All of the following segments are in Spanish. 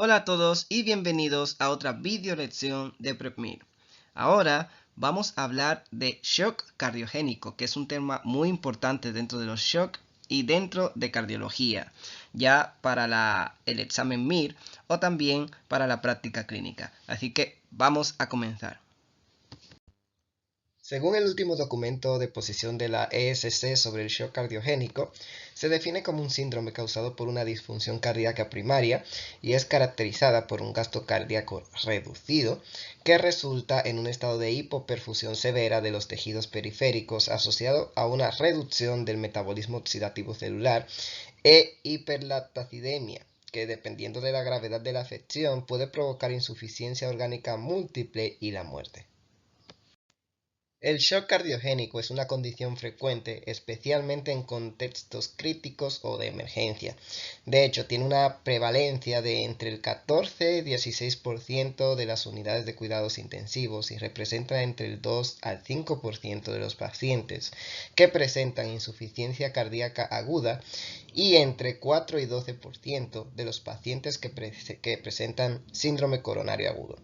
Hola a todos y bienvenidos a otra video lección de PrepMir. Ahora vamos a hablar de shock cardiogénico, que es un tema muy importante dentro de los shock y dentro de cardiología, ya para el examen MIR o también para la práctica clínica. Así que vamos a comenzar. Según el último documento de posición de la ESC sobre el shock cardiogénico, se define como un síndrome causado por una disfunción cardíaca primaria y es caracterizada por un gasto cardíaco reducido que resulta en un estado de hipoperfusión severa de los tejidos periféricos asociado a una reducción del metabolismo oxidativo celular e hiperlactacidemia, que dependiendo de la gravedad de la afección puede provocar insuficiencia orgánica múltiple y la muerte. El shock cardiogénico es una condición frecuente, especialmente en contextos críticos o de emergencia. De hecho, tiene una prevalencia de entre el 14 y 16% de las unidades de cuidados intensivos y representa entre el 2 al 5% de los pacientes que presentan insuficiencia cardíaca aguda y entre 4 y 12% de los pacientes que presentan síndrome coronario agudo.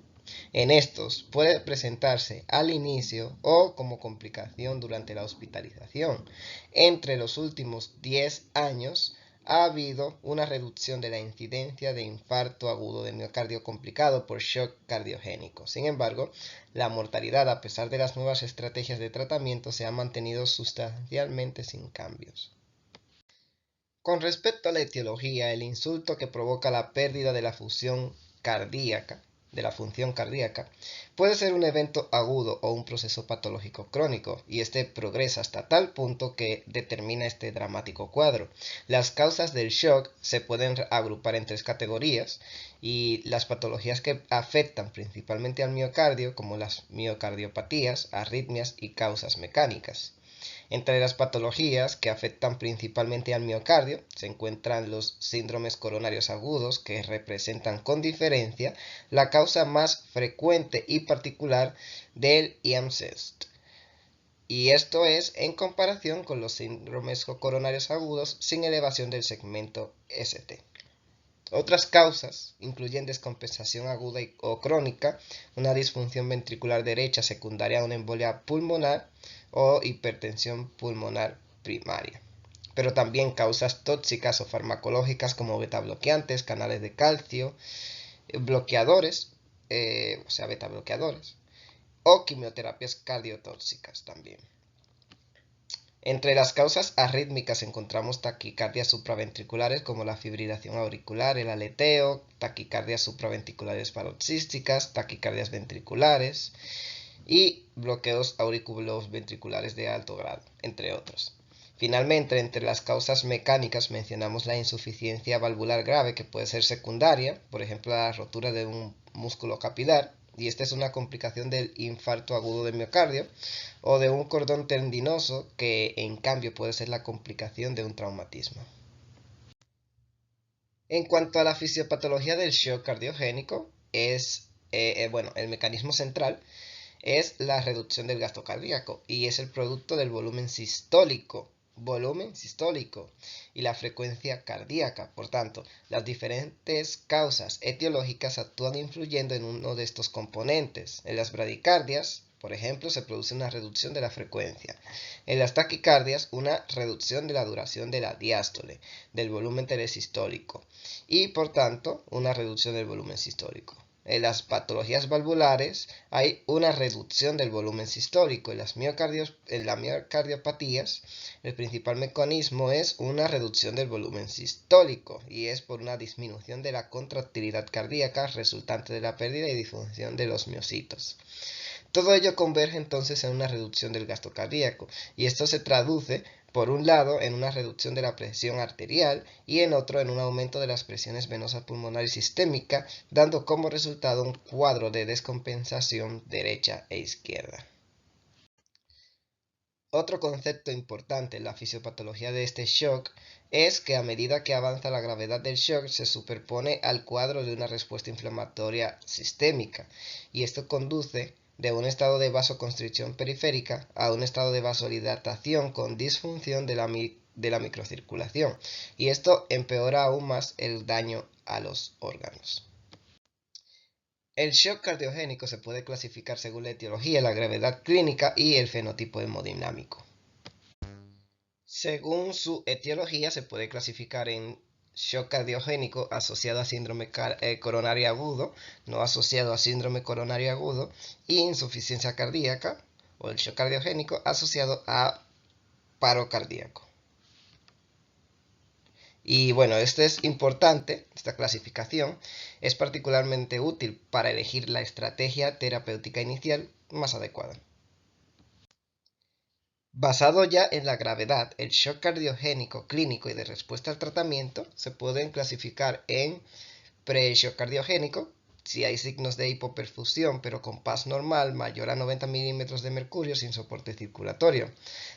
En estos puede presentarse al inicio o como complicación durante la hospitalización. Entre los últimos 10 años ha habido una reducción de la incidencia de infarto agudo de miocardio complicado por shock cardiogénico. Sin embargo, la mortalidad, a pesar de las nuevas estrategias de tratamiento, se ha mantenido sustancialmente sin cambios. Con respecto a la etiología, el insulto que provoca la pérdida de la función cardíaca, puede ser un evento agudo o un proceso patológico crónico, y este progresa hasta tal punto que determina este dramático cuadro. Las causas del shock se pueden agrupar en tres categorías, y las patologías que afectan principalmente al miocardio, como las miocardiopatías, arritmias y causas mecánicas. Entre las patologías que afectan principalmente al miocardio se encuentran los síndromes coronarios agudos, que representan con diferencia la causa más frecuente y particular del IMCEST. Y esto es en comparación con los síndromes coronarios agudos sin elevación del segmento ST. Otras causas incluyen descompensación aguda o crónica, una disfunción ventricular derecha secundaria a una embolia pulmonar o hipertensión pulmonar primaria. Pero también causas tóxicas o farmacológicas como betabloqueantes, canales de calcio, bloqueadores, beta bloqueadores, o quimioterapias cardiotóxicas también. Entre las causas arrítmicas encontramos taquicardias supraventriculares como la fibrilación auricular, el aleteo, taquicardias supraventriculares paroxísticas, taquicardias ventriculares y bloqueos auriculos ventriculares de alto grado, entre otros. Finalmente, entre las causas mecánicas mencionamos la insuficiencia valvular grave, que puede ser secundaria, por ejemplo la rotura de un músculo capilar, y esta es una complicación del infarto agudo de miocardio, o de un cordón tendinoso, que en cambio puede ser la complicación de un traumatismo. En cuanto a la fisiopatología del shock cardiogénico, el mecanismo central es la reducción del gasto cardíaco y es el producto del volumen sistólico y la frecuencia cardíaca. Por tanto, las diferentes causas etiológicas actúan influyendo en uno de estos componentes. En las bradicardias, por ejemplo, se produce una reducción de la frecuencia. En las taquicardias, una reducción de la duración de la diástole, del volumen telesistólico y, por tanto, una reducción del volumen sistólico. En las patologías valvulares hay una reducción del volumen sistólico. En las miocardiopatías, el principal mecanismo es una reducción del volumen sistólico y es por una disminución de la contractilidad cardíaca resultante de la pérdida y disfunción de los miocitos. Todo ello converge entonces en una reducción del gasto cardíaco, y esto se traduce, por un lado, en una reducción de la presión arterial y en otro en un aumento de las presiones venosa pulmonar y sistémica, dando como resultado un cuadro de descompensación derecha e izquierda. Otro concepto importante en la fisiopatología de este shock es que a medida que avanza la gravedad del shock se superpone al cuadro de una respuesta inflamatoria sistémica, y esto conduce de un estado de vasoconstricción periférica a un estado de vasodilatación con disfunción de la microcirculación, y esto empeora aún más el daño a los órganos. El shock cardiogénico se puede clasificar según la etiología, la gravedad clínica y el fenotipo hemodinámico. Según su etiología, se puede clasificar en shock cardiogénico asociado a síndrome coronario agudo, no asociado a síndrome coronario agudo, y insuficiencia cardíaca, o el shock cardiogénico asociado a paro cardíaco. Y bueno, esto es importante, esta clasificación es particularmente útil para elegir la estrategia terapéutica inicial más adecuada. Basado ya en la gravedad, el shock cardiogénico clínico y de respuesta al tratamiento se pueden clasificar en pre-shock cardiogénico, si hay signos de hipoperfusión pero con paz normal mayor a 90 milímetros de mercurio sin soporte circulatorio.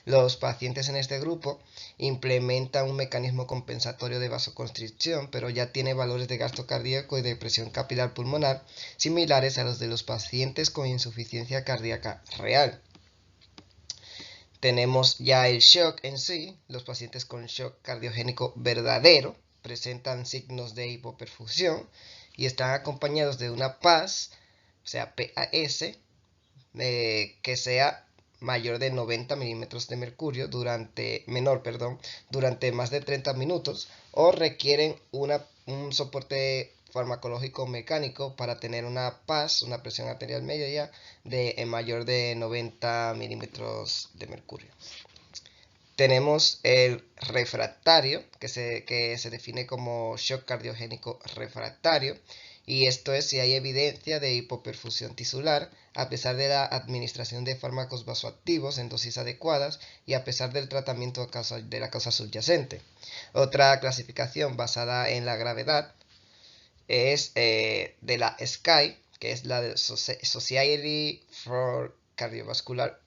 Los pacientes en este grupo implementan un mecanismo compensatorio de vasoconstricción, pero ya tiene valores de gasto cardíaco y de presión capilar pulmonar similares a los de los pacientes con insuficiencia cardíaca real. Tenemos ya el shock en sí. Los pacientes con shock cardiogénico verdadero presentan signos de hipoperfusión y están acompañados de una PAS, o sea, PAS, que sea mayor de 90 milímetros de mercurio durante más de 30 minutos o requieren un soporte farmacológico mecánico para tener una PAS, una presión arterial media de mayor de 90 milímetros de mercurio. Tenemos el refractario, que se define como shock cardiogénico refractario, y esto es si hay evidencia de hipoperfusión tisular a pesar de la administración de fármacos vasoactivos en dosis adecuadas y a pesar del tratamiento de la causa subyacente. Otra clasificación basada en la gravedad es de la SCAI, que es la Society for Cardiovascular.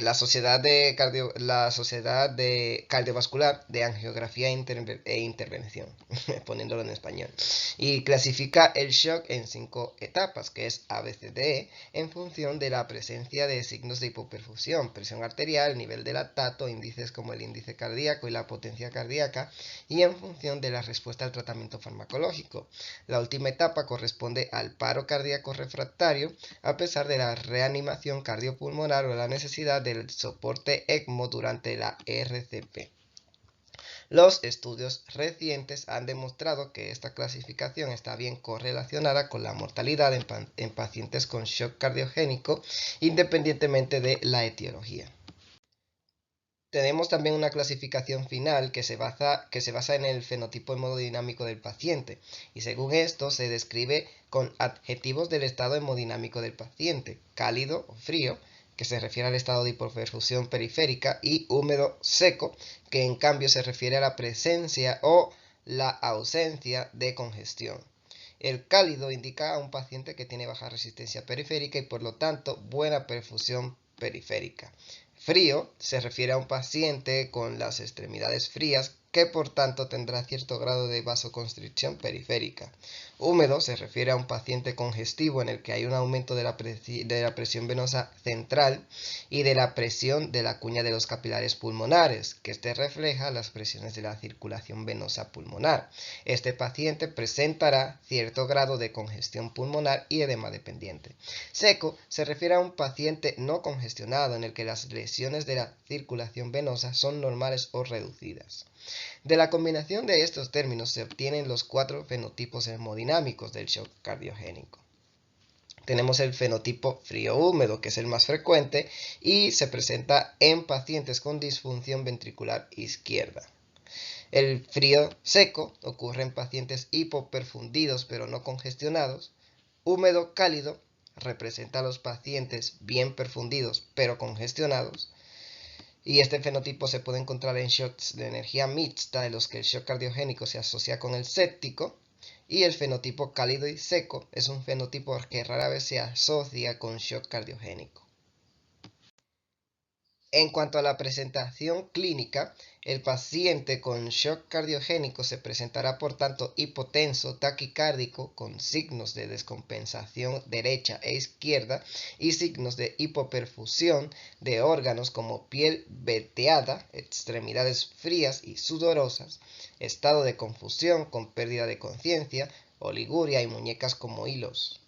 La Sociedad de Cardiovascular de Angiografía e Intervención, poniéndolo en español, y clasifica el shock en 5 etapas, que es ABCDE, en función de la presencia de signos de hipoperfusión, presión arterial, nivel de lactato, índices como el índice cardíaco y la potencia cardíaca, y en función de la respuesta al tratamiento farmacológico. La última etapa corresponde al paro cardíaco refractario, a pesar de la reanimación cardiopulmonar o la necesidad del soporte ECMO durante la RCP. Los estudios recientes han demostrado que esta clasificación está bien correlacionada con la mortalidad en pacientes con shock cardiogénico, independientemente de la etiología. Tenemos también una clasificación final que se basa en el fenotipo hemodinámico del paciente, y según esto se describe con adjetivos del estado hemodinámico del paciente: cálido o frío, que se refiere al estado de hipoperfusión periférica, y húmedo seco, que en cambio se refiere a la presencia o la ausencia de congestión. El cálido indica a un paciente que tiene baja resistencia periférica y por lo tanto buena perfusión periférica. Frío se refiere a un paciente con las extremidades frías que por tanto tendrá cierto grado de vasoconstricción periférica. Húmedo se refiere a un paciente congestivo en el que hay un aumento de la presión venosa central y de la presión de la cuña de los capilares pulmonares, que este refleja las presiones de la circulación venosa pulmonar. Este paciente presentará cierto grado de congestión pulmonar y edema dependiente. Seco se refiere a un paciente no congestionado en el que las lesiones de la circulación venosa son normales o reducidas. De la combinación de estos términos se obtienen los 4 fenotipos hemodinámicos del shock cardiogénico. Tenemos el fenotipo frío-húmedo, que es el más frecuente y se presenta en pacientes con disfunción ventricular izquierda. El frío seco ocurre en pacientes hipoperfundidos pero no congestionados. Húmedo cálido representa a los pacientes bien perfundidos pero congestionados. Y este fenotipo se puede encontrar en shocks de energía mixta, en los que el shock cardiogénico se asocia con el séptico. Y el fenotipo cálido y seco es un fenotipo que rara vez se asocia con shock cardiogénico. En cuanto a la presentación clínica, el paciente con shock cardiogénico se presentará por tanto hipotenso, taquicárdico, con signos de descompensación derecha e izquierda y signos de hipoperfusión de órganos como piel veteada, extremidades frías y sudorosas, estado de confusión con pérdida de conciencia, oliguria y muñecas como hilos.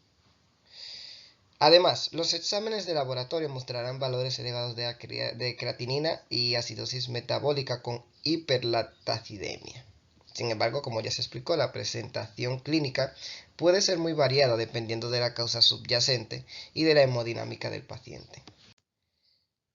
Además, los exámenes de laboratorio mostrarán valores elevados de creatinina y acidosis metabólica con hiperlactacidemia. Sin embargo, como ya se explicó, la presentación clínica puede ser muy variada dependiendo de la causa subyacente y de la hemodinámica del paciente.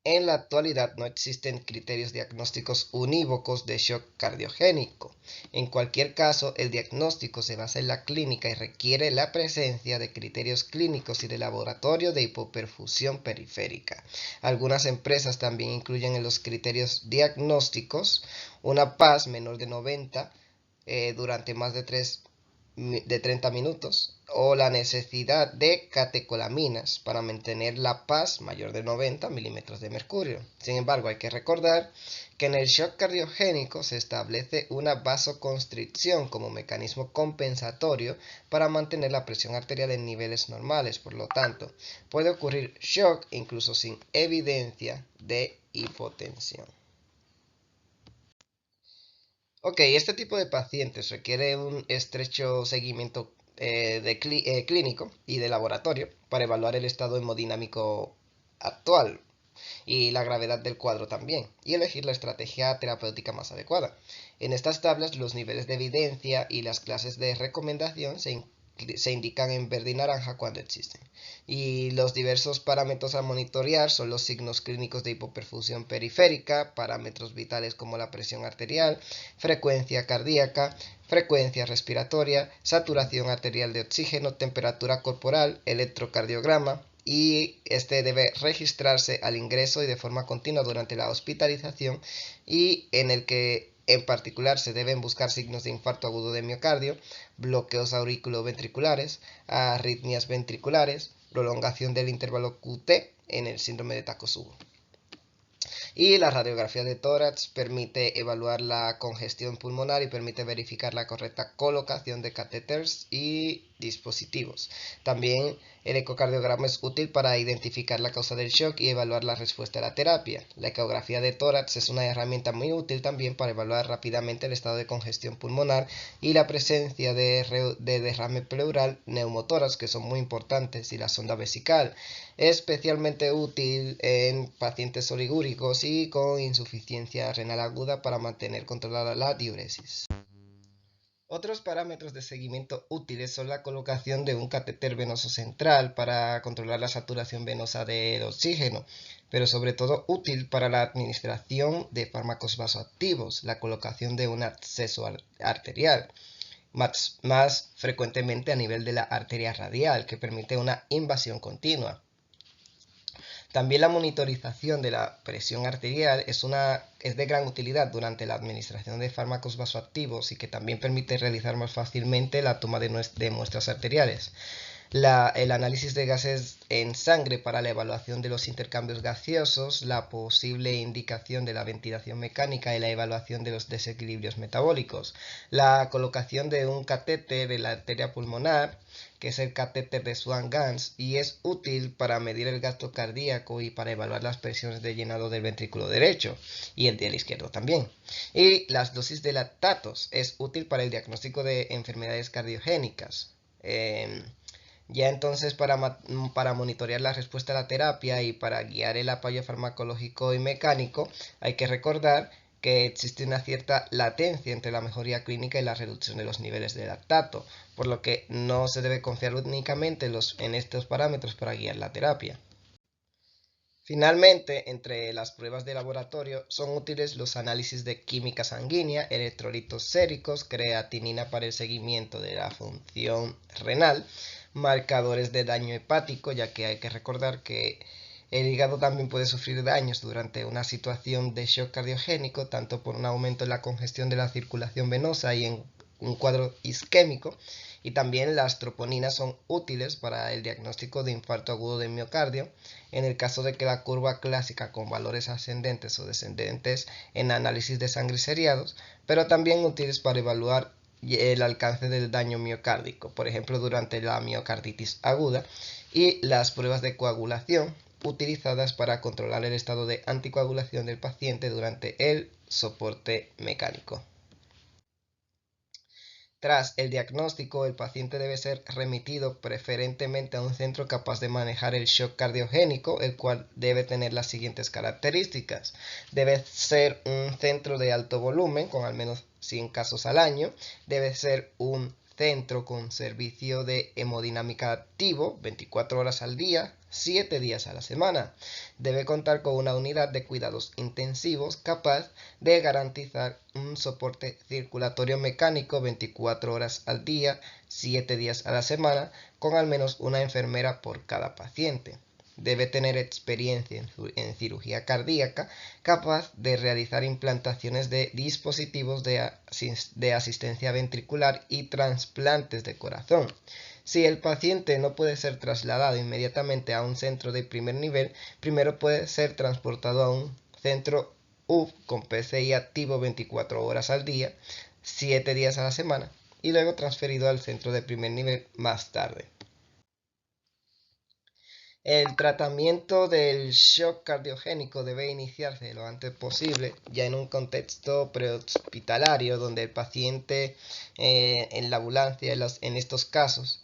En la actualidad no existen criterios diagnósticos unívocos de shock cardiogénico. En cualquier caso, el diagnóstico se basa en la clínica y requiere la presencia de criterios clínicos y de laboratorio de hipoperfusión periférica. Algunas empresas también incluyen en los criterios diagnósticos una PAS menor de 90 durante más de 30 minutos o la necesidad de catecolaminas para mantener la PAS mayor de 90 milímetros de mercurio. Sin embargo, hay que recordar que en el shock cardiogénico se establece una vasoconstricción como mecanismo compensatorio para mantener la presión arterial en niveles normales. Por lo tanto, puede ocurrir shock incluso sin evidencia de hipotensión. Ok, este tipo de pacientes requiere un estrecho seguimiento clínico y de laboratorio para evaluar el estado hemodinámico actual y la gravedad del cuadro también, y elegir la estrategia terapéutica más adecuada. En estas tablas, los niveles de evidencia y las clases de recomendación se indican en verde y naranja cuando existen. Y los diversos parámetros a monitorear son los signos clínicos de hipoperfusión periférica, parámetros vitales como la presión arterial, frecuencia cardíaca, frecuencia respiratoria, saturación arterial de oxígeno, temperatura corporal, electrocardiograma, y este debe registrarse al ingreso y de forma continua durante la hospitalización, y en el que en particular se deben buscar signos de infarto agudo de miocardio, bloqueos auriculoventriculares, arritmias ventriculares, prolongación del intervalo QT en el síndrome de Takotsubo. Y la radiografía de tórax permite evaluar la congestión pulmonar y permite verificar la correcta colocación de catéteres y dispositivos. También el ecocardiograma es útil para identificar la causa del shock y evaluar la respuesta a la terapia. La ecografía de tórax es una herramienta muy útil también para evaluar rápidamente el estado de congestión pulmonar y la presencia de derrame pleural, neumotórax, que son muy importantes, y la sonda vesical, especialmente útil en pacientes oligúricos y con insuficiencia renal aguda para mantener controlada la diuresis. Otros parámetros de seguimiento útiles son la colocación de un catéter venoso central para controlar la saturación venosa del oxígeno, pero sobre todo útil para la administración de fármacos vasoactivos, la colocación de un acceso arterial, más frecuentemente a nivel de la arteria radial, que permite una invasión continua. También la monitorización de la presión arterial es de gran utilidad durante la administración de fármacos vasoactivos y que también permite realizar más fácilmente la toma de muestras arteriales. El análisis de gases en sangre para la evaluación de los intercambios gaseosos, la posible indicación de la ventilación mecánica y la evaluación de los desequilibrios metabólicos, la colocación de un catéter en la arteria pulmonar, que es el catéter de Swan-Ganz, y es útil para medir el gasto cardíaco y para evaluar las presiones de llenado del ventrículo derecho y el del izquierdo también. Y las dosis de lactatos es útil para el diagnóstico de enfermedades cardiogénicas. Ya entonces para monitorear la respuesta a la terapia y para guiar el apoyo farmacológico y mecánico, hay que recordar que existe una cierta latencia entre la mejoría clínica y la reducción de los niveles de lactato, por lo que no se debe confiar únicamente en estos parámetros para guiar la terapia. Finalmente, entre las pruebas de laboratorio son útiles los análisis de química sanguínea, electrolitos séricos, creatinina para el seguimiento de la función renal, marcadores de daño hepático, ya que hay que recordar que el hígado también puede sufrir daños durante una situación de shock cardiogénico, tanto por un aumento en la congestión de la circulación venosa y en un cuadro isquémico, y también las troponinas son útiles para el diagnóstico de infarto agudo de miocardio, en el caso de que la curva clásica con valores ascendentes o descendentes en análisis de sangre seriados, pero también útiles para evaluar el alcance del daño miocárdico, por ejemplo durante la miocarditis aguda, y las pruebas de coagulación utilizadas para controlar el estado de anticoagulación del paciente durante el soporte mecánico. Tras el diagnóstico, el paciente debe ser remitido preferentemente a un centro capaz de manejar el shock cardiogénico, el cual debe tener las siguientes características. Debe ser un centro de alto volumen, con al menos 100 casos al año. Debe ser un centro con servicio de hemodinámica activo, 24 horas al día, 7 días a la semana. Debe contar con una unidad de cuidados intensivos capaz de garantizar un soporte circulatorio mecánico 24 horas al día, 7 días a la semana, con al menos una enfermera por cada paciente. Debe tener experiencia en cirugía cardíaca, capaz de realizar implantaciones de dispositivos de asistencia ventricular y trasplantes de corazón. Si el paciente no puede ser trasladado inmediatamente a un centro de primer nivel, primero puede ser transportado a un centro UV con PCI activo 24 horas al día, 7 días a la semana, y luego transferido al centro de primer nivel más tarde. El tratamiento del shock cardiogénico debe iniciarse lo antes posible, ya en un contexto prehospitalario donde el paciente en la ambulancia en estos casos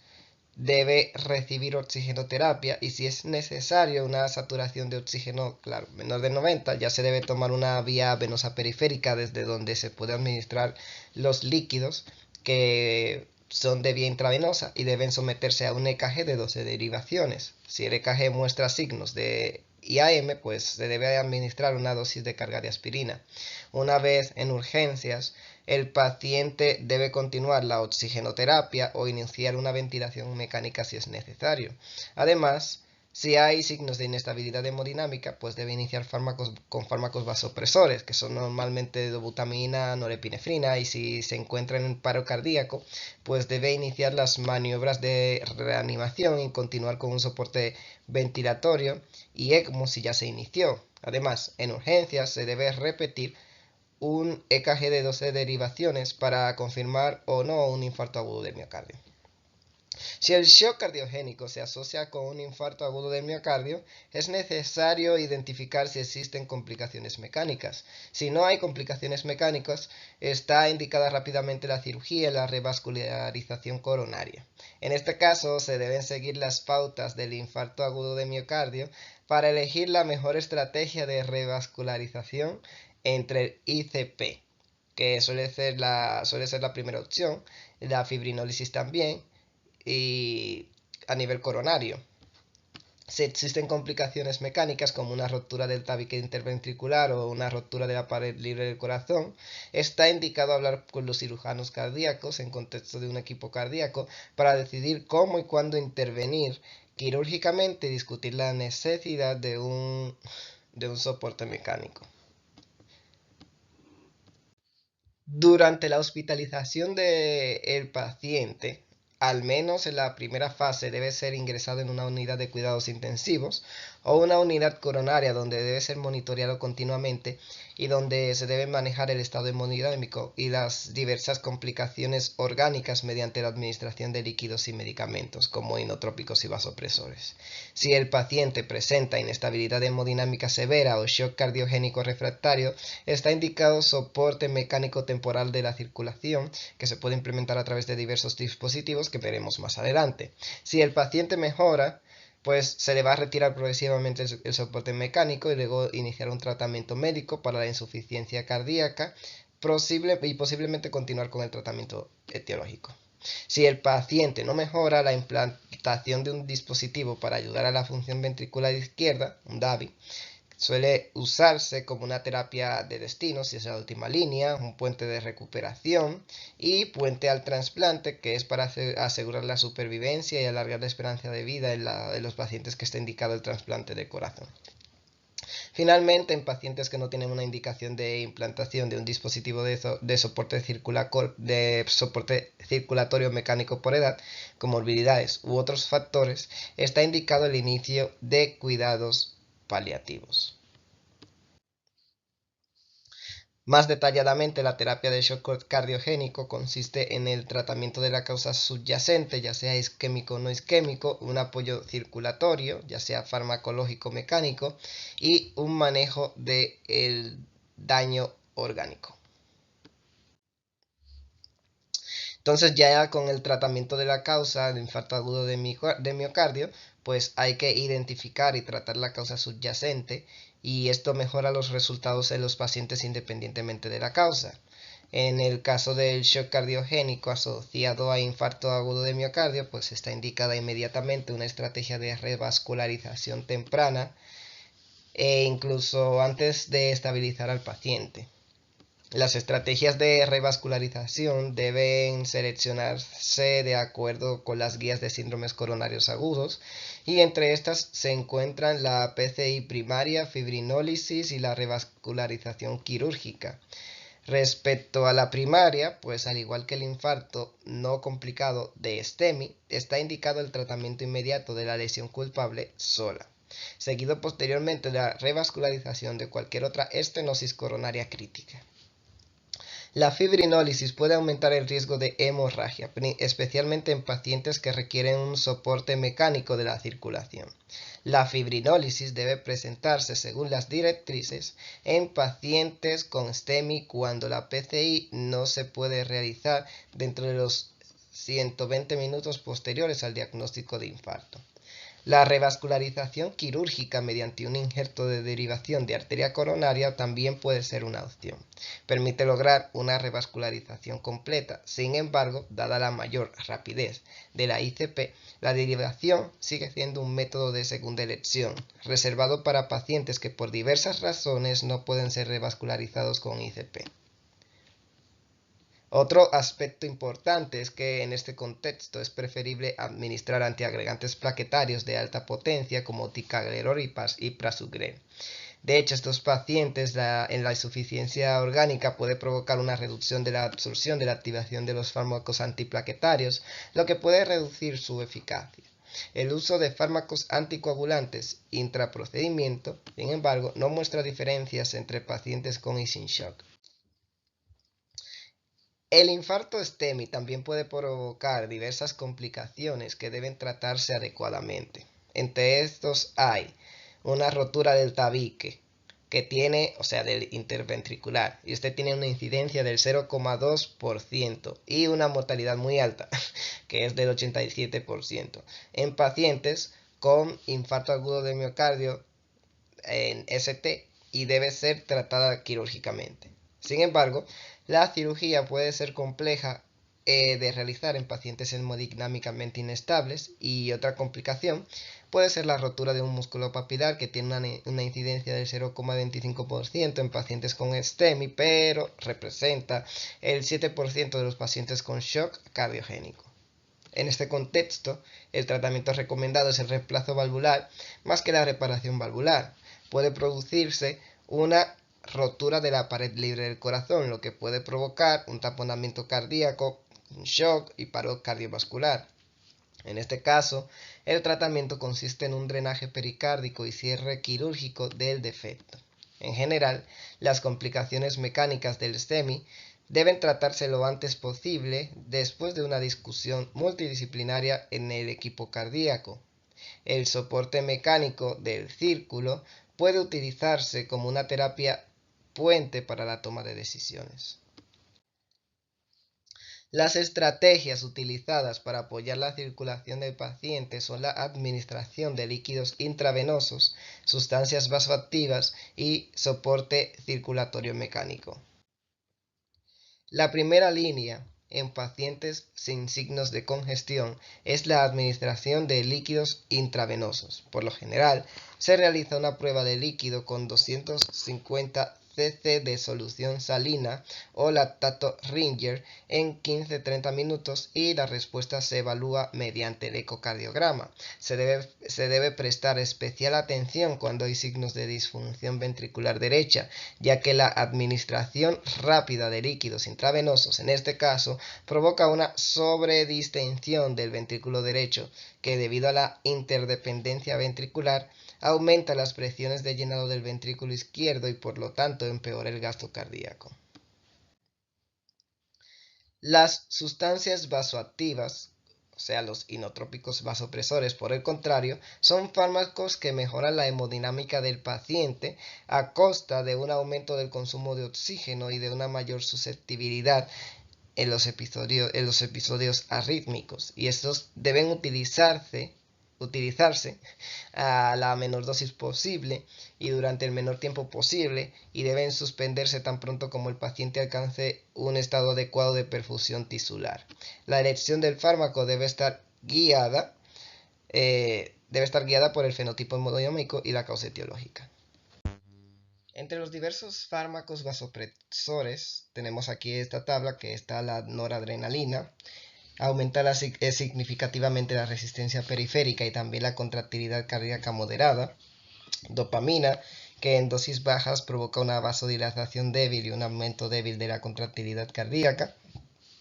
debe recibir oxigenoterapia y si es necesario una saturación de oxígeno, claro, menor de 90, ya se debe tomar una vía venosa periférica desde donde se puede administrar los líquidos que son de vía intravenosa y deben someterse a un EKG de 12 derivaciones. Si el EKG muestra signos de IAM, pues se debe administrar una dosis de carga de aspirina. Una vez en urgencias, el paciente debe continuar la oxigenoterapia o iniciar una ventilación mecánica si es necesario. Además, si hay signos de inestabilidad hemodinámica, pues debe iniciar fármacos vasopresores, que son normalmente dobutamina, norepinefrina, y si se encuentra en un paro cardíaco, pues debe iniciar las maniobras de reanimación y continuar con un soporte ventilatorio y ECMO si ya se inició. Además, en urgencias se debe repetir un EKG de 12 derivaciones para confirmar o no un infarto agudo de miocardio. Si el shock cardiogénico se asocia con un infarto agudo del miocardio, es necesario identificar si existen complicaciones mecánicas. Si no hay complicaciones mecánicas, está indicada rápidamente la cirugía y la revascularización coronaria. En este caso, se deben seguir las pautas del infarto agudo de miocardio para elegir la mejor estrategia de revascularización entre el ICP, que suele ser la primera opción, la fibrinólisis también, y a nivel coronario. Si existen complicaciones mecánicas como una rotura del tabique interventricular o una rotura de la pared libre del corazón, está indicado hablar con los cirujanos cardíacos en contexto de un equipo cardíaco para decidir cómo y cuándo intervenir quirúrgicamente y discutir la necesidad de un soporte mecánico. Durante la hospitalización del paciente, al menos en la primera fase, debe ser ingresado en una unidad de cuidados intensivos o una unidad coronaria donde debe ser monitoreado continuamente y donde se debe manejar el estado hemodinámico y las diversas complicaciones orgánicas mediante la administración de líquidos y medicamentos como inotrópicos y vasopresores. Si el paciente presenta inestabilidad hemodinámica severa o shock cardiogénico refractario, está indicado soporte mecánico temporal de la circulación que se puede implementar a través de diversos dispositivos que veremos más adelante. Si el paciente mejora, pues se le va a retirar progresivamente el soporte mecánico y luego iniciar un tratamiento médico para la insuficiencia cardíaca y posiblemente continuar con el tratamiento etiológico. Si el paciente no mejora, la implantación de un dispositivo para ayudar a la función ventricular izquierda, un DAVI, suele usarse como una terapia de destino, si es la última línea, un puente de recuperación y puente al trasplante, que es para asegurar la supervivencia y alargar la esperanza de vida en los pacientes que está indicado el trasplante de corazón. Finalmente, en pacientes que no tienen una indicación de implantación de un dispositivo de soporte circulatorio mecánico por edad, comorbilidades u otros factores, está indicado el inicio de cuidados paliativos. Más detalladamente, la terapia de shock cardiogénico consiste en el tratamiento de la causa subyacente, ya sea isquémico o no isquémico, un apoyo circulatorio, ya sea farmacológico o mecánico, y un manejo del daño orgánico. Entonces ya con el tratamiento de la causa del infarto agudo de miocardio, pues hay que identificar y tratar la causa subyacente y esto mejora los resultados en los pacientes independientemente de la causa. En el caso del shock cardiogénico asociado a infarto agudo de miocardio, pues está indicada inmediatamente una estrategia de revascularización temprana e incluso antes de estabilizar al paciente. Las estrategias de revascularización deben seleccionarse de acuerdo con las guías de síndromes coronarios agudos y entre estas se encuentran la PCI primaria, fibrinólisis y la revascularización quirúrgica. Respecto a la primaria, pues al igual que el infarto no complicado de STEMI, está indicado el tratamiento inmediato de la lesión culpable sola, seguido posteriormente de la revascularización de cualquier otra estenosis coronaria crítica. La fibrinólisis puede aumentar el riesgo de hemorragia, especialmente en pacientes que requieren un soporte mecánico de la circulación. La fibrinólisis debe presentarse según las directrices en pacientes con STEMI cuando la PCI no se puede realizar dentro de los 120 minutos posteriores al diagnóstico de infarto. La revascularización quirúrgica mediante un injerto de derivación de arteria coronaria también puede ser una opción. Permite lograr una revascularización completa. Sin embargo, dada la mayor rapidez de la ICP, la derivación sigue siendo un método de segunda elección, reservado para pacientes que por diversas razones no pueden ser revascularizados con ICP. Otro aspecto importante es que en este contexto es preferible administrar antiagregantes plaquetarios de alta potencia como ticagrelor y prasugrel. De hecho, estos pacientes en la insuficiencia orgánica puede provocar una reducción de la absorción de la activación de los fármacos antiplaquetarios, lo que puede reducir su eficacia. El uso de fármacos anticoagulantes intraprocedimiento, sin embargo, no muestra diferencias entre pacientes con y sin shock. El infarto STEMI también puede provocar diversas complicaciones que deben tratarse adecuadamente. Entre estos hay una rotura del tabique que tiene, del interventricular, y este tiene una incidencia del 0,2% y una mortalidad muy alta, que es del 87%, en pacientes con infarto agudo de miocardio en ST y debe ser tratada quirúrgicamente. Sin embargo, la cirugía puede ser compleja de realizar en pacientes hemodinámicamente inestables y otra complicación puede ser la rotura de un músculo papilar que tiene una incidencia del 0,25% en pacientes con STEMI, pero representa el 7% de los pacientes con shock cardiogénico. En este contexto, el tratamiento recomendado es el reemplazo valvular más que la reparación valvular. Puede producirse una rotura de la pared libre del corazón, lo que puede provocar un taponamiento cardíaco, un shock y paro cardiovascular. En este caso, el tratamiento consiste en un drenaje pericárdico y cierre quirúrgico del defecto. En general, las complicaciones mecánicas del STEMI deben tratarse lo antes posible después de una discusión multidisciplinaria en el equipo cardíaco. El soporte mecánico del círculo puede utilizarse como una terapia puente para la toma de decisiones. Las estrategias utilizadas para apoyar la circulación del paciente son la administración de líquidos intravenosos, sustancias vasoactivas y soporte circulatorio mecánico. La primera línea en pacientes sin signos de congestión es la administración de líquidos intravenosos. Por lo general, se realiza una prueba de líquido con 250 cc de solución salina o lactato Ringer en 15-30 minutos y la respuesta se evalúa mediante el ecocardiograma. Se debe prestar especial atención cuando hay signos de disfunción ventricular derecha, ya que la administración rápida de líquidos intravenosos en este caso provoca una sobredistensión del ventrículo derecho que debido a la interdependencia ventricular aumenta las presiones de llenado del ventrículo izquierdo y por lo tanto empeora el gasto cardíaco. Las sustancias vasoactivas, los inotrópicos vasopresores, por el contrario, son fármacos que mejoran la hemodinámica del paciente a costa de un aumento del consumo de oxígeno y de una mayor susceptibilidad en los episodios arrítmicos, y estos deben utilizarse a la menor dosis posible y durante el menor tiempo posible, y deben suspenderse tan pronto como el paciente alcance un estado adecuado de perfusión tisular. La elección del fármaco debe estar guiada por el fenotipo hemodinámico y la causa etiológica. Entre los diversos fármacos vasopresores tenemos aquí esta tabla, que está la noradrenalina. Aumenta significativamente la resistencia periférica y también la contractilidad cardíaca moderada. Dopamina, que en dosis bajas provoca una vasodilatación débil y un aumento débil de la contractilidad cardíaca,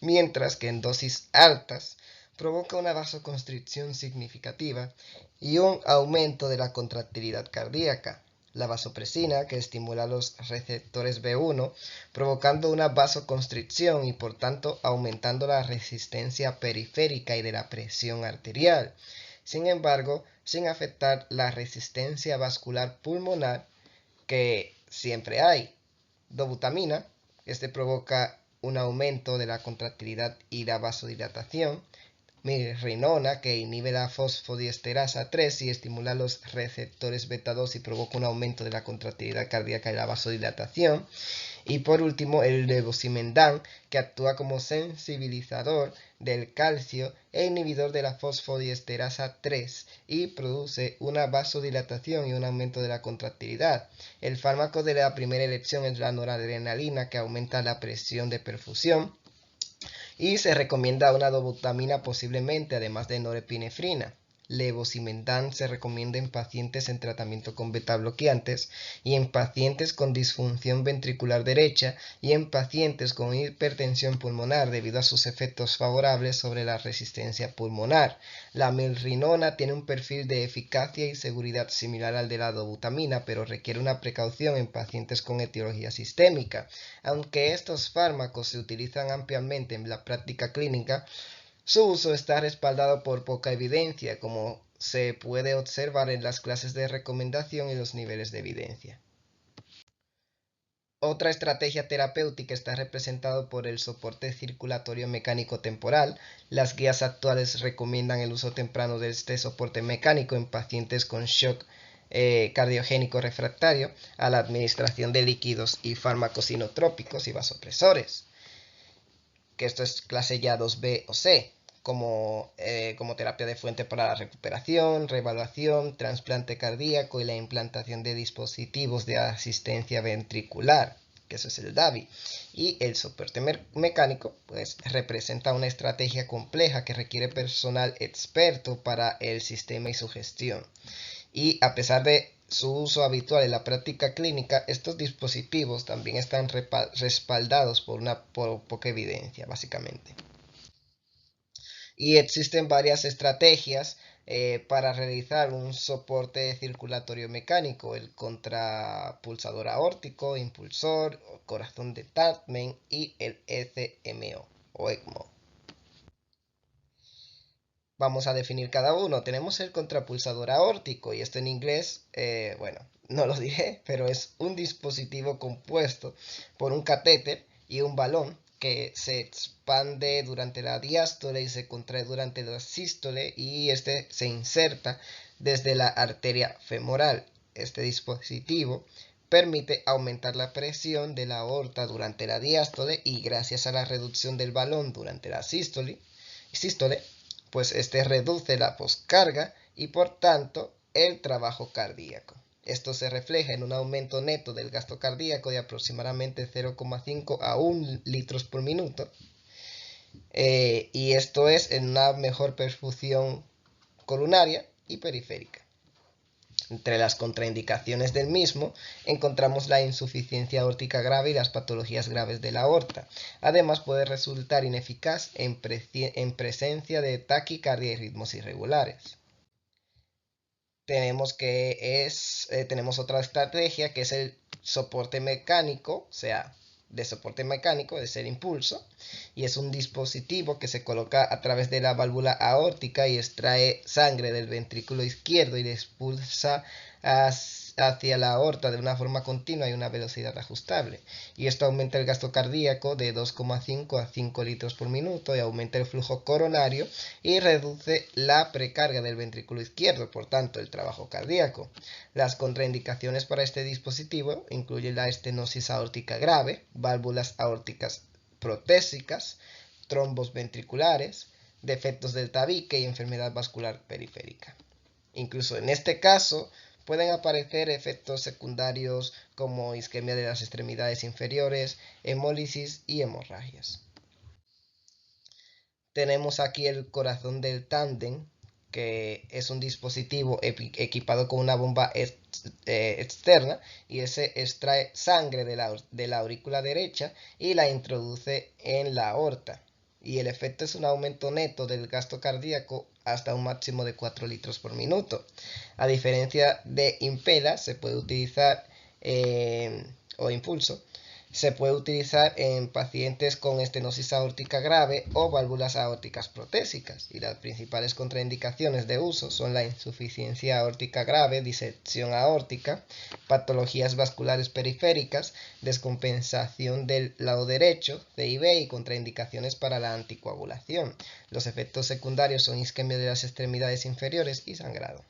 mientras que en dosis altas provoca una vasoconstricción significativa y un aumento de la contractilidad cardíaca. La vasopresina, que estimula los receptores B1, provocando una vasoconstricción y por tanto aumentando la resistencia periférica y de la presión arterial. Sin embargo, sin afectar la resistencia vascular pulmonar, que siempre hay. Dobutamina, provoca un aumento de la contractilidad y la vasodilatación. Mirrinona, que inhibe la fosfodiesterasa 3 y estimula los receptores beta 2 y provoca un aumento de la contractilidad cardíaca y la vasodilatación. Y por último, el levosimendan, que actúa como sensibilizador del calcio e inhibidor de la fosfodiesterasa 3 y produce una vasodilatación y un aumento de la contractilidad. El fármaco de la primera elección es la noradrenalina, que aumenta la presión de perfusión, y se recomienda una dobutamina posiblemente, además de norepinefrina. Levosimendan se recomienda en pacientes en tratamiento con beta bloqueantes y en pacientes con disfunción ventricular derecha y en pacientes con hipertensión pulmonar debido a sus efectos favorables sobre la resistencia pulmonar. La milrinona tiene un perfil de eficacia y seguridad similar al de la dobutamina, pero requiere una precaución en pacientes con etiología sistémica. Aunque estos fármacos se utilizan ampliamente en la práctica clínica, su uso está respaldado por poca evidencia, como se puede observar en las clases de recomendación y los niveles de evidencia. Otra estrategia terapéutica está representada por el soporte circulatorio mecánico temporal. Las guías actuales recomiendan el uso temprano de este soporte mecánico en pacientes con shock cardiogénico refractario a la administración de líquidos y fármacos inotrópicos y vasopresores, que esto es clase ya 2B o C, como terapia de fuente para la recuperación, reevaluación, trasplante cardíaco y la implantación de dispositivos de asistencia ventricular, que eso es el DAVI. Y el soporte mecánico pues representa una estrategia compleja que requiere personal experto para el sistema y su gestión. Y a pesar de su uso habitual en la práctica clínica, estos dispositivos también están respaldados por poca evidencia, básicamente. Y existen varias estrategias para realizar un soporte circulatorio mecánico: el contrapulsador aórtico, impulsor, corazón de Tadman y el ECMO o ECMO. Vamos a definir cada uno. Tenemos el contrapulsador aórtico, y esto en inglés, bueno, no lo diré, pero es un dispositivo compuesto por un catéter y un balón que se expande durante la diástole y se contrae durante la sístole, y este se inserta desde la arteria femoral. Este dispositivo permite aumentar la presión de la aorta durante la diástole, y gracias a la reducción del balón durante la sístole, pues este reduce la poscarga y por tanto el trabajo cardíaco. Esto se refleja en un aumento neto del gasto cardíaco de aproximadamente 0,5 a 1 litros por minuto, y esto es en una mejor perfusión coronaria y periférica. Entre las contraindicaciones del mismo encontramos la insuficiencia aórtica grave y las patologías graves de la aorta. Además, puede resultar ineficaz en presencia de taquicardia y ritmos irregulares. Tenemos otra estrategia, que es el soporte mecánico, o sea, de soporte mecánico, es el impulso, y es un dispositivo que se coloca a través de la válvula aórtica y extrae sangre del ventrículo izquierdo y le expulsa hacia la aorta de una forma continua y una velocidad ajustable. Y esto aumenta el gasto cardíaco de 2,5 a 5 litros por minuto y aumenta el flujo coronario y reduce la precarga del ventrículo izquierdo, por tanto el trabajo cardíaco. Las contraindicaciones para este dispositivo incluyen la estenosis aórtica grave, válvulas aórticas protésicas, trombos ventriculares, defectos del tabique y enfermedad vascular periférica. Incluso en este caso pueden aparecer efectos secundarios como isquemia de las extremidades inferiores, hemólisis y hemorragias. Tenemos aquí el corazón del tándem, que es un dispositivo equipado con una bomba externa y ese extrae sangre de la aurícula derecha y la introduce en la aorta. Y el efecto es un aumento neto del gasto cardíaco hasta un máximo de 4 litros por minuto. A diferencia de Impella, se puede utilizar, o Impulso, se puede utilizar en pacientes con estenosis aórtica grave o válvulas aórticas protésicas. Y las principales contraindicaciones de uso son la insuficiencia aórtica grave, disección aórtica, patologías vasculares periféricas, descompensación del lado derecho, CIB y contraindicaciones para la anticoagulación. Los efectos secundarios son isquemia de las extremidades inferiores y sangrado.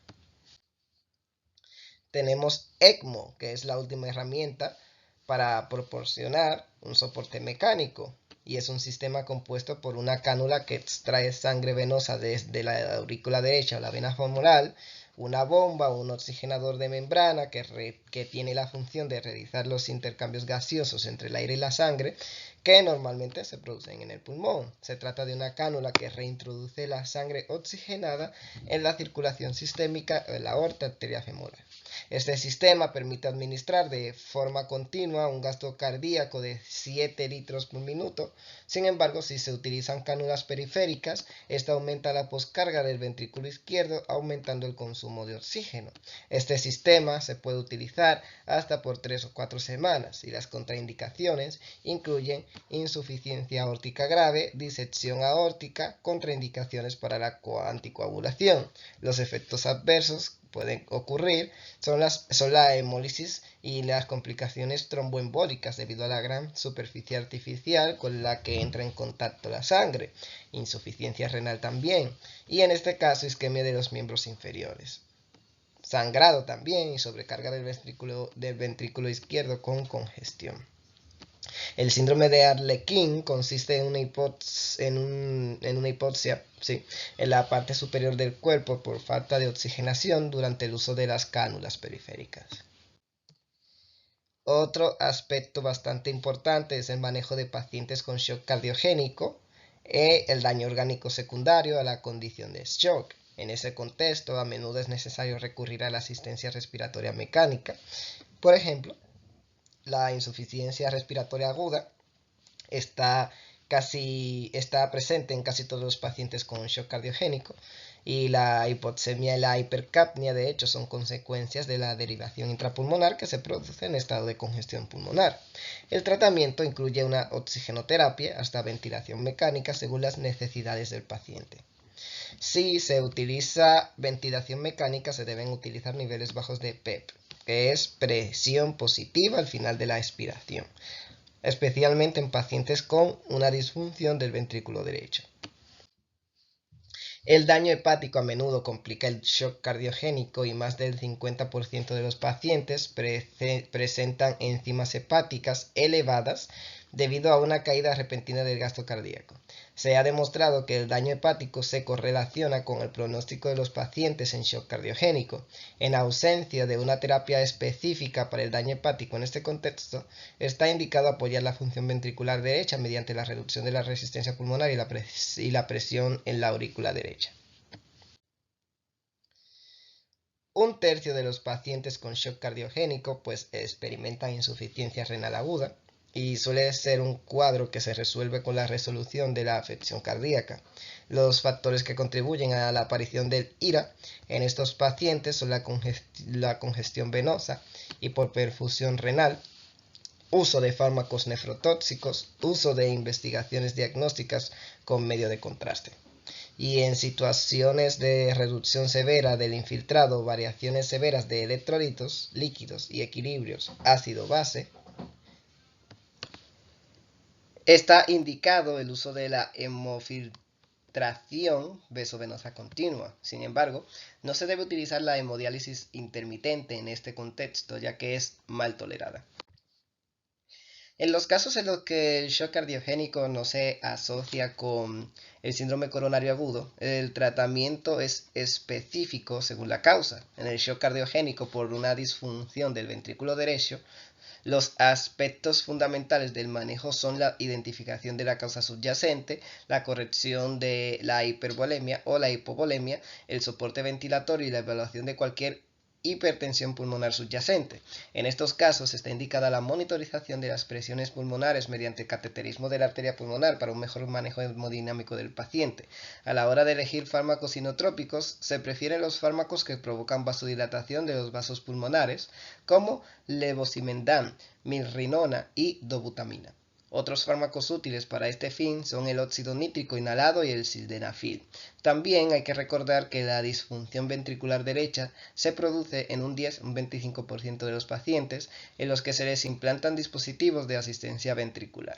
Tenemos ECMO, que es la última herramienta para proporcionar un soporte mecánico y es un sistema compuesto por una cánula que extrae sangre venosa desde la aurícula derecha o la vena femoral, una bomba o un oxigenador de membrana que tiene la función de realizar los intercambios gaseosos entre el aire y la sangre que normalmente se producen en el pulmón. Se trata de una cánula que reintroduce la sangre oxigenada en la circulación sistémica de la aorta arteria femoral. Este sistema permite administrar de forma continua un gasto cardíaco de 7 litros por minuto. Sin embargo, si se utilizan cánulas periféricas, esta aumenta la poscarga del ventrículo izquierdo, aumentando el consumo de oxígeno. Este sistema se puede utilizar hasta por 3 o 4 semanas y las contraindicaciones incluyen insuficiencia aórtica grave, disección aórtica, contraindicaciones para la anticoagulación. Los efectos adversos pueden ocurrir son la hemólisis y las complicaciones tromboembólicas debido a la gran superficie artificial con la que entra en contacto la sangre, insuficiencia renal también, y en este caso isquemia de los miembros inferiores. Sangrado también y sobrecarga del ventrículo izquierdo con congestión. El síndrome de Arlequín consiste en una hipoxia en la parte superior del cuerpo por falta de oxigenación durante el uso de las cánulas periféricas. Otro aspecto bastante importante es el manejo de pacientes con shock cardiogénico y el daño orgánico secundario a la condición de shock. En ese contexto, a menudo es necesario recurrir a la asistencia respiratoria mecánica. Por ejemplo, la insuficiencia respiratoria aguda está presente en casi todos los pacientes con shock cardiogénico y la hipoxemia y la hipercapnia de hecho son consecuencias de la derivación intrapulmonar que se produce en estado de congestión pulmonar. El tratamiento incluye una oxigenoterapia hasta ventilación mecánica según las necesidades del paciente. Si se utiliza ventilación mecánica se deben utilizar niveles bajos de PEP, que es presión positiva al final de la expiración, especialmente en pacientes con una disfunción del ventrículo derecho. El daño hepático a menudo complica el shock cardiogénico y más del 50% de los pacientes presentan enzimas hepáticas elevadas debido a una caída repentina del gasto cardíaco. Se ha demostrado que el daño hepático se correlaciona con el pronóstico de los pacientes en shock cardiogénico. En ausencia de una terapia específica para el daño hepático en este contexto, está indicado apoyar la función ventricular derecha mediante la reducción de la resistencia pulmonar y la presión en la aurícula derecha. Un tercio de los pacientes con shock cardiogénico experimentan insuficiencia renal aguda y suele ser un cuadro que se resuelve con la resolución de la afección cardíaca. Los factores que contribuyen a la aparición del IRA en estos pacientes son la congestión venosa, hipoperfusión renal, uso de fármacos nefrotóxicos, uso de investigaciones diagnósticas con medio de contraste. y en situaciones de reducción severa del infiltrado, variaciones severas de electrolitos, líquidos y equilibrios ácido-base, está indicado el uso de la hemofiltración vesovenosa continua. Sin embargo, no se debe utilizar la hemodiálisis intermitente en este contexto, ya que es mal tolerada. En los casos en los que el shock cardiogénico no se asocia con el síndrome coronario agudo, el tratamiento es específico según la causa. En el shock cardiogénico por una disfunción del ventrículo derecho, los aspectos fundamentales del manejo son la identificación de la causa subyacente, la corrección de la hipervolemia o la hipovolemia, el soporte ventilatorio y la evaluación de cualquier hipertensión pulmonar subyacente. En estos casos está indicada la monitorización de las presiones pulmonares mediante cateterismo de la arteria pulmonar para un mejor manejo hemodinámico del paciente. A la hora de elegir fármacos inotrópicos, se prefieren los fármacos que provocan vasodilatación de los vasos pulmonares, como levosimendan, milrinona y dobutamina. Otros fármacos útiles para este fin son el óxido nítrico inhalado y el sildenafil. También hay que recordar que la disfunción ventricular derecha se produce en un 10-25% de los pacientes en los que se les implantan dispositivos de asistencia ventricular.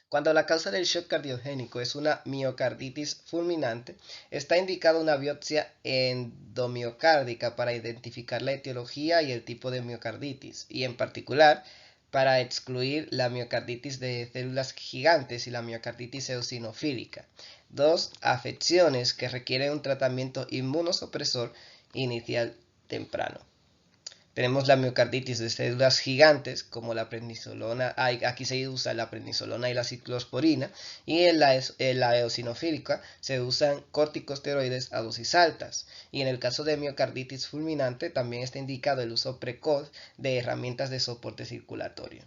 Cuando la causa del shock cardiogénico es una miocarditis fulminante, está indicada una biopsia endomiocárdica para identificar la etiología y el tipo de miocarditis, y en particular para excluir la miocarditis de células gigantes y la miocarditis eosinofílica, dos afecciones que requieren un tratamiento inmunosupresor inicial temprano. Tenemos la miocarditis de células gigantes, como la prednisolona, aquí se usa la prednisolona y la ciclosporina, y en la eosinofílica se usan corticosteroides a dosis altas. Y en el caso de miocarditis fulminante también está indicado el uso precoz de herramientas de soporte circulatorio.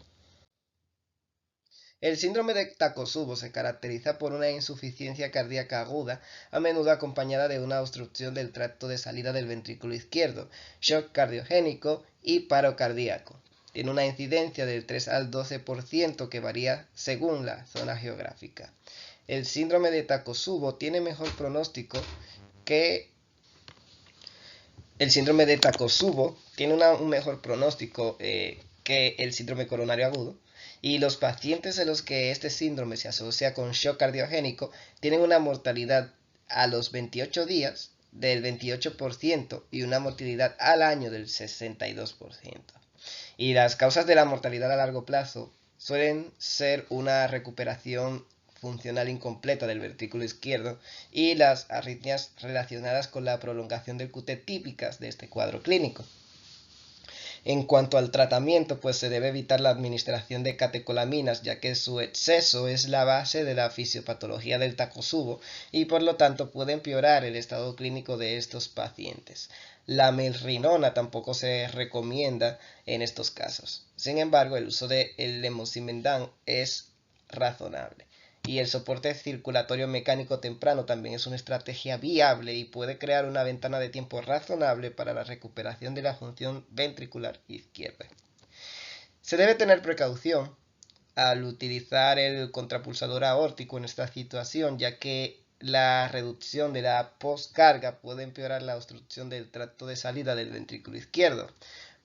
El síndrome de Takotsubo se caracteriza por una insuficiencia cardíaca aguda, a menudo acompañada de una obstrucción del tracto de salida del ventrículo izquierdo, shock cardiogénico y paro cardíaco. Tiene una incidencia del 3 al 12% que varía según la zona geográfica. El síndrome de Takotsubo tiene mejor pronóstico que el síndrome de Takotsubo tiene un mejor pronóstico que el síndrome coronario agudo, y los pacientes en los que este síndrome se asocia con shock cardiogénico tienen una mortalidad a los 28 días del 28% y una mortalidad al año del 62%. Y las causas de la mortalidad a largo plazo suelen ser una recuperación funcional incompleta del ventrículo izquierdo y las arritmias relacionadas con la prolongación del QT típicas de este cuadro clínico. En cuanto al tratamiento, pues se debe evitar la administración de catecolaminas, ya que su exceso es la base de la fisiopatología del Takotsubo y por lo tanto puede empeorar el estado clínico de estos pacientes. La milrinona tampoco se recomienda en estos casos. Sin embargo, el uso de levosimendan es razonable. Y el soporte circulatorio mecánico temprano también es una estrategia viable y puede crear una ventana de tiempo razonable para la recuperación de la función ventricular izquierda. Se debe tener precaución al utilizar el contrapulsador aórtico en esta situación, ya que la reducción de la postcarga puede empeorar la obstrucción del tracto de salida del ventrículo izquierdo.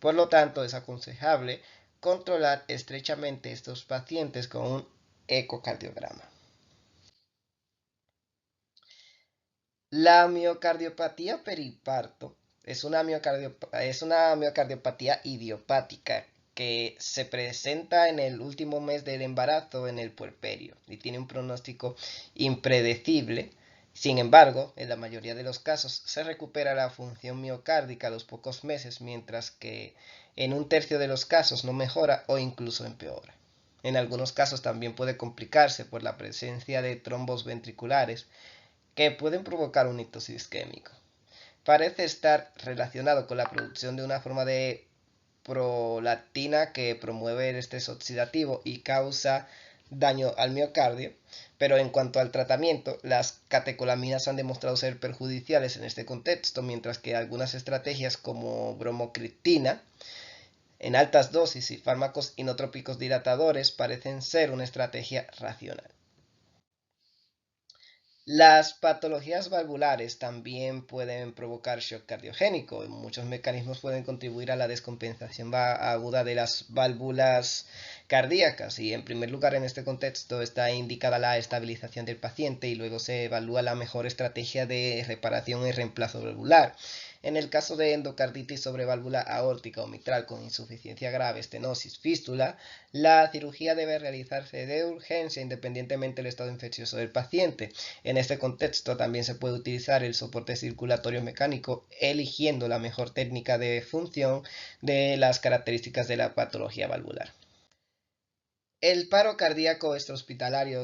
Por lo tanto, es aconsejable controlar estrechamente estos pacientes con un ecocardiograma. La miocardiopatía periparto es una miocardiopatía idiopática que se presenta en el último mes del embarazo en el puerperio y tiene un pronóstico impredecible. Sin embargo, en la mayoría de los casos se recupera la función miocárdica a los pocos meses, mientras que en un tercio de los casos no mejora o incluso empeora. En algunos casos también puede complicarse por la presencia de trombos ventriculares que pueden provocar un ictus isquémico. Parece estar relacionado con la producción de una forma de prolactina que promueve el estrés oxidativo y causa daño al miocardio, pero en cuanto al tratamiento, las catecolaminas han demostrado ser perjudiciales en este contexto, mientras que algunas estrategias como bromocriptina en altas dosis y fármacos inotrópicos dilatadores parecen ser una estrategia racional. Las patologías valvulares también pueden provocar shock cardiogénico. Muchos mecanismos pueden contribuir a la descompensación aguda de las válvulas cardíacas y en primer lugar en este contexto está indicada la estabilización del paciente y luego se evalúa la mejor estrategia de reparación y reemplazo valvular. En el caso de endocarditis sobre válvula aórtica o mitral con insuficiencia grave, estenosis, fístula, la cirugía debe realizarse de urgencia independientemente del estado infeccioso del paciente. En este contexto también se puede utilizar el soporte circulatorio mecánico eligiendo la mejor técnica de función de las características de la patología valvular. El paro cardíaco extrahospitalario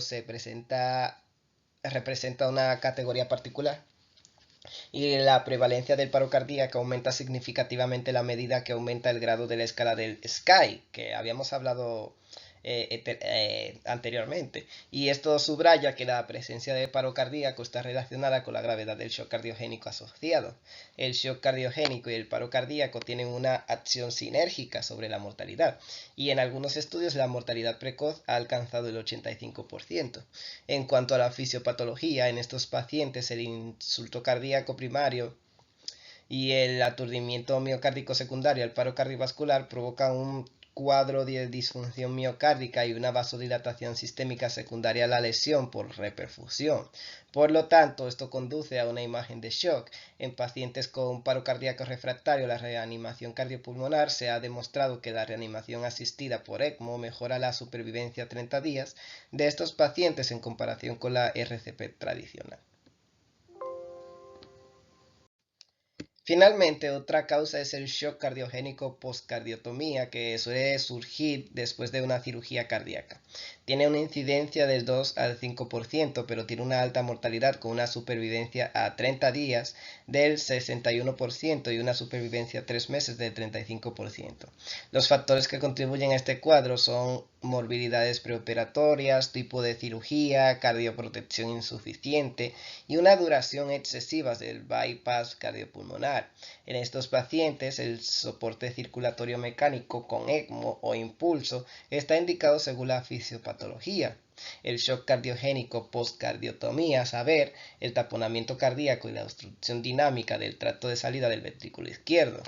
representa una categoría particular y la prevalencia del paro cardíaco aumenta significativamente a medida que aumenta el grado de la escala del SCAI, que habíamos hablado anteriormente. Y esto subraya que la presencia de paro cardíaco está relacionada con la gravedad del shock cardiogénico asociado. El shock cardiogénico y el paro cardíaco tienen una acción sinérgica sobre la mortalidad y en algunos estudios la mortalidad precoz ha alcanzado el 85%. En cuanto a la fisiopatología, en estos pacientes el insulto cardíaco primario y el aturdimiento miocárdico secundario al paro cardiovascular provocan un cuadro de disfunción miocárdica y una vasodilatación sistémica secundaria a la lesión por reperfusión. Por lo tanto, esto conduce a una imagen de shock. En pacientes con paro cardíaco refractario, la reanimación cardiopulmonar se ha demostrado que la reanimación asistida por ECMO mejora la supervivencia a 30 días de estos pacientes en comparación con la RCP tradicional. Finalmente, otra causa es el shock cardiogénico postcardiotomía, que suele surgir después de una cirugía cardíaca. Tiene una incidencia del 2 al 5%, pero tiene una alta mortalidad con una supervivencia a 30 días del 61% y una supervivencia a 3 meses del 35%. Los factores que contribuyen a este cuadro son morbilidades preoperatorias, tipo de cirugía, cardioprotección insuficiente y una duración excesiva del bypass cardiopulmonar. En estos pacientes, el soporte circulatorio mecánico con ECMO o impulso está indicado según la fisiopatología. El shock cardiogénico postcardiotomía, a saber, el taponamiento cardíaco y la obstrucción dinámica del tracto de salida del ventrículo izquierdo.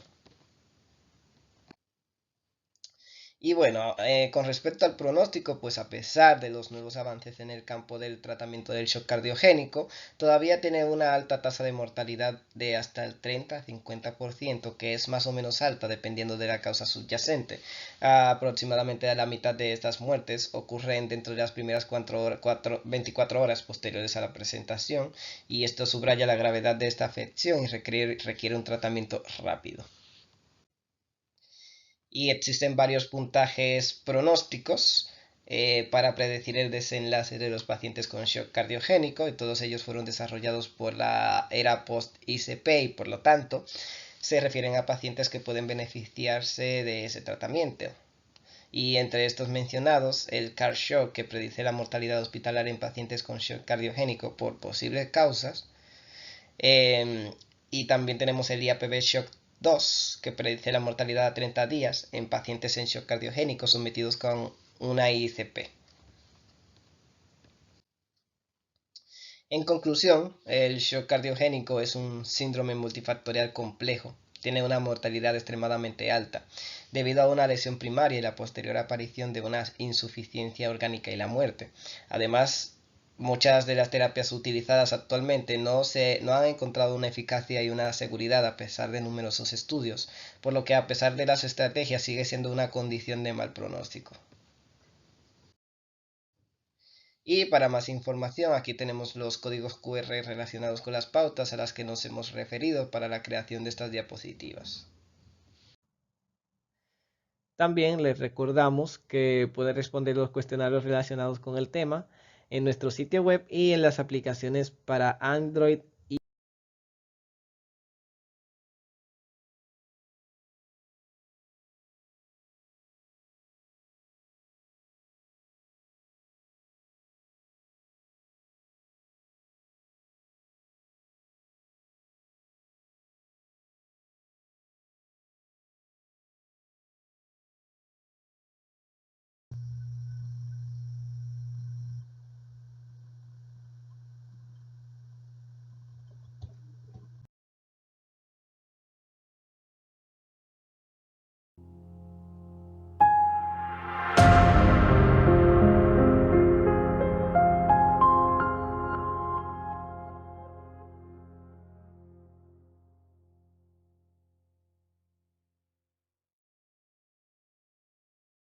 Y bueno, con respecto al pronóstico, pues a pesar de los nuevos avances en el campo del tratamiento del shock cardiogénico, todavía tiene una alta tasa de mortalidad de hasta el 30-50%, que es más o menos alta dependiendo de la causa subyacente. Aproximadamente la mitad de estas muertes ocurren dentro de las primeras 24 horas posteriores a la presentación, y esto subraya la gravedad de esta afección y requiere un tratamiento rápido. Y existen varios puntajes pronósticos para predecir el desenlace de los pacientes con shock cardiogénico y todos ellos fueron desarrollados por la era post-ICP y por lo tanto se refieren a pacientes que pueden beneficiarse de ese tratamiento. Y entre estos mencionados, el CAR-SHOCK, que predice la mortalidad hospitalaria en pacientes con shock cardiogénico por posibles causas, y también tenemos el IAPB Shock 2, que predice la mortalidad a 30 días en pacientes en shock cardiogénico sometidos con una ICP. En conclusión, el shock cardiogénico es un síndrome multifactorial complejo. Tiene una mortalidad extremadamente alta, debido a una lesión primaria y la posterior aparición de una insuficiencia orgánica y la muerte. Además, muchas de las terapias utilizadas actualmente no han encontrado una eficacia y una seguridad a pesar de numerosos estudios, por lo que a pesar de las estrategias sigue siendo una condición de mal pronóstico. Y para más información, aquí tenemos los códigos QR relacionados con las pautas a las que nos hemos referido para la creación de estas diapositivas. También les recordamos que pueden responder los cuestionarios relacionados con el tema en nuestro sitio web y en las aplicaciones para Android